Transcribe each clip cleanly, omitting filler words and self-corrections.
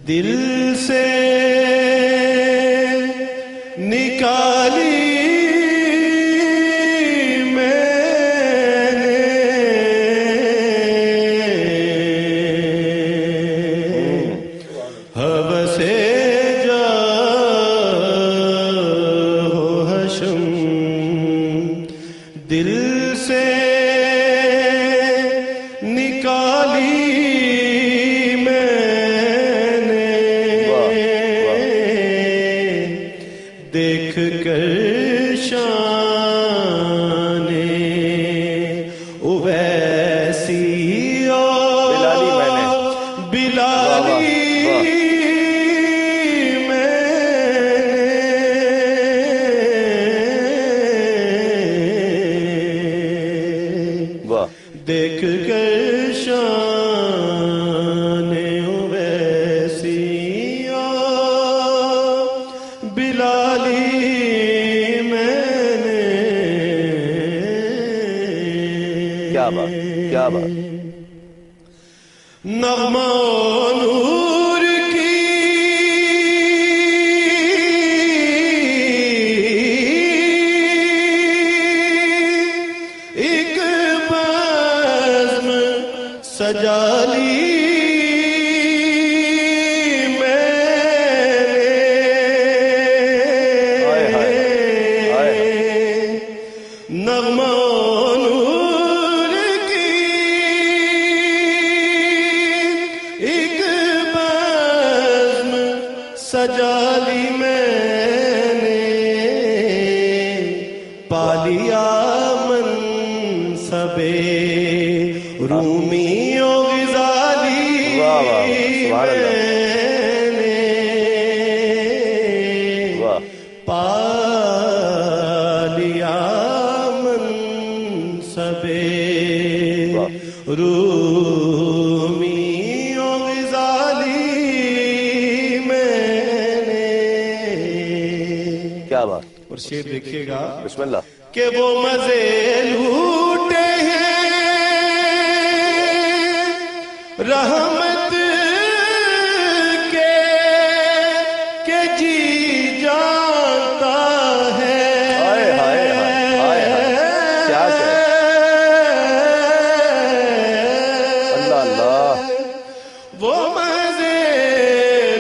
دل سے نکالی میں نے حوث جا ہو حشم، دل سے نکالی دیکھ کر شان اویسی بلالی میں دیکھ کر شان اویسی بلالی کیا بات نغمہ نور کی ایک بزم سجا لی نغمہ نور کی ایک بزم سجا لی میں نے، پا لیا منصب رومی و غزالی میں نے، پا لیا منصب رومی و غزالی میں نے۔ کیا بات، اور شعر دیکھیے گا، بسم اللہ، کہ وہ مزے لوٹے ہیں رحمت کے کہ جی جانتا ہے، وہ مزے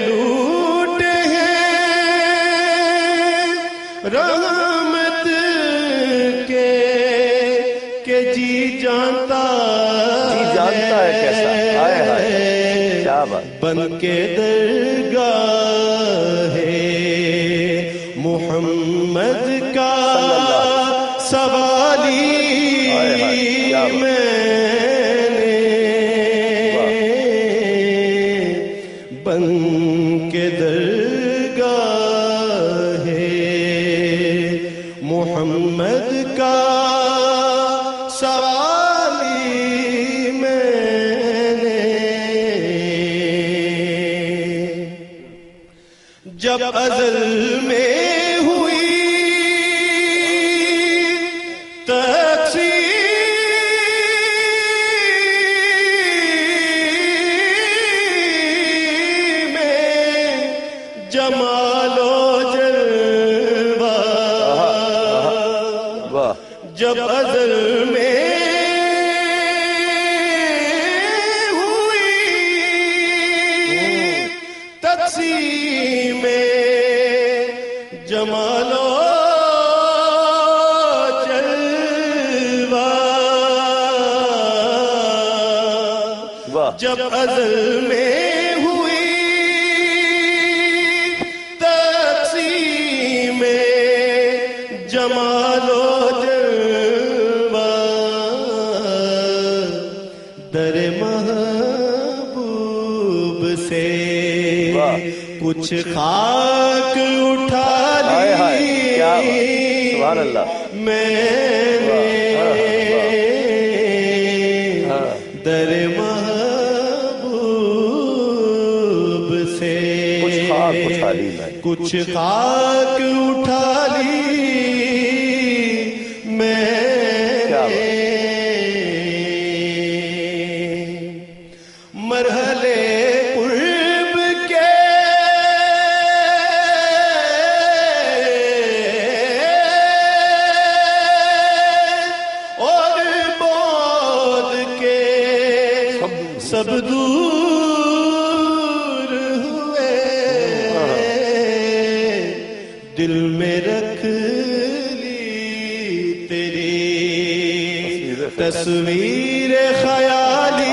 لوٹے ہیں رحمت کے کہ جی جانتا ہے کیسا، کیا بات، بن کے درگاہ محمد کا سوالی میں بن کے درگاہ محمد کا سوالی میں نے، جب ازل میں ہوئی جمال و جلوہ، جب ازل میں ہوئی تقسیم جمال و جلوہ، جب ازل میں جمال و جلوہ، در محبوب سے کچھ خاک اٹھا لی میں نے، در محبوب سے کچھ خاک اٹھا لی میں کچھ خاک اٹھا لی میں کیا بات مرحلے قرب کے اور بعد کے سب دور ہوئے دل میں رکھ لی تیری تصویر خیالی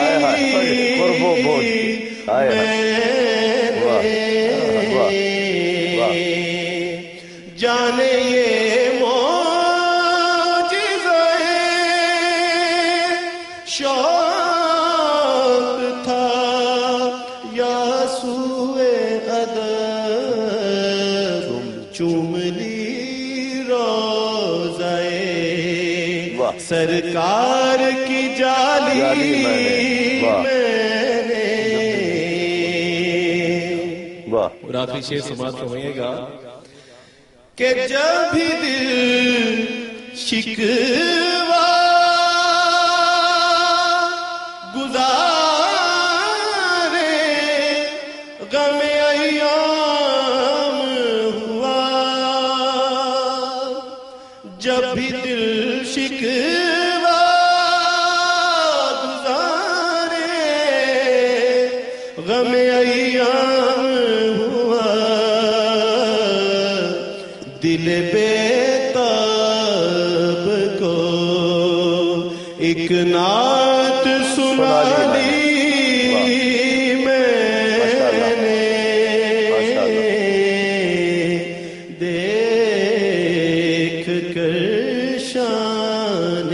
جانے یہ معجزہ شوق تھا یا سوئے ادب چوم لی روضہ سرکار کی جالی اور آخری شعر سماعت فرمائیے گا کہ جب بھی دل شکوا گزارے غم ایام ہوا جب بھی دل شکوا گزارے غم ایام دل بیتاب کو ایک نعت سنا دی میں نے دیکھ کر شان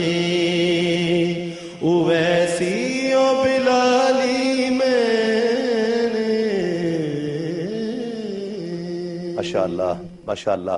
اویسی و بلالی میں نے ماشاءاللہ ماشاءاللہ